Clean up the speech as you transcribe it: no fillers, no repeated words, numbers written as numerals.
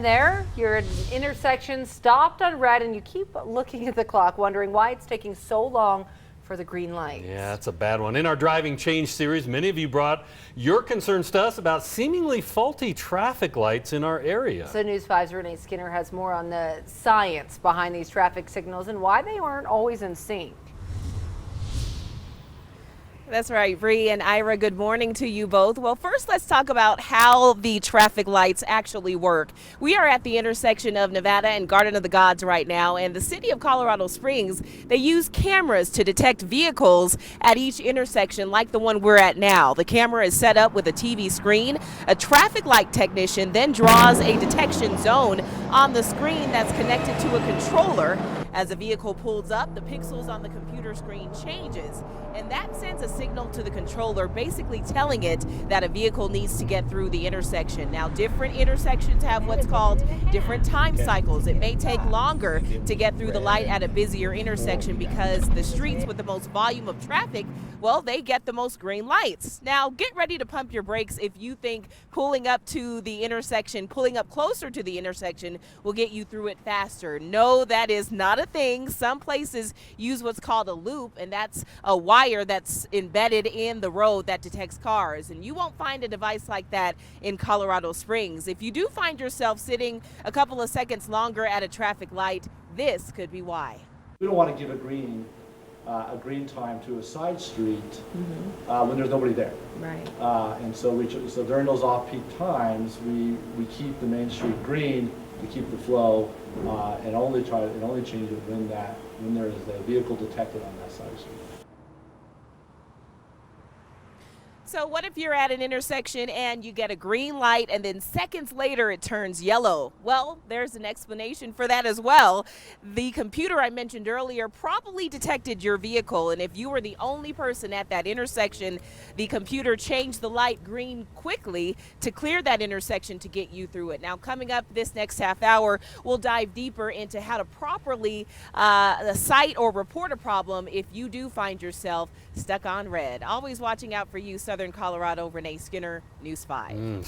there? You're at an intersection, stopped on red, and you keep looking at the clock, wondering why it's taking so long for the green light. Yeah, that's a bad one. In our Driving Change series, many of you brought your concerns to us about seemingly faulty traffic lights in our area. So News 5's Renee Skinner has more on the science behind these traffic signals and why they aren't always in sync. That's right, Bree and Ira, good morning to you both. Well, first let's talk about how the traffic lights actually work. We are at the intersection of Nevada and Garden of the Gods right now, and the city of Colorado Springs, they use cameras to detect vehicles at each intersection like the one we're at now. The camera is set up with a TV screen. A traffic light technician then draws a detection zone on the screen that's connected to a controller. As a vehicle pulls up, the pixels on the computer screen changes, and that sends a signal to the controller basically telling it that a vehicle needs to get through the intersection. Now, different intersections have what's called different time cycles. It may take longer to get through the light at a busier intersection because the streets with the most volume of traffic, well, they get the most green lights. Now, get ready to pump your brakes if you think pulling up to the intersection, pulling up closer to the intersection will get you through it faster. No, that is not a thing. Some places use what's called a loop, and that's a wire that's embedded in the road that detects cars. And you won't find a device like that in Colorado Springs. If you do find yourself sitting a couple of seconds longer at a traffic light, this could be why. We don't want to give a green time to a side street when there's nobody there. Right. And so during those off-peak times, we keep the main street green to keep the flow, and only change it when there is a vehicle detected on that side street. So what if you're at an intersection and you get a green light and then seconds later it turns yellow? Well, there's an explanation for that as well. The computer I mentioned earlier probably detected your vehicle, and if you were the only person at that intersection, the computer changed the light green quickly to clear that intersection to get you through it. Now, coming up this next half hour, we'll dive deeper into how to properly cite or report a problem if you do find yourself stuck on red. Always watching out for you, Southern Colorado. Renee Skinner, News 5.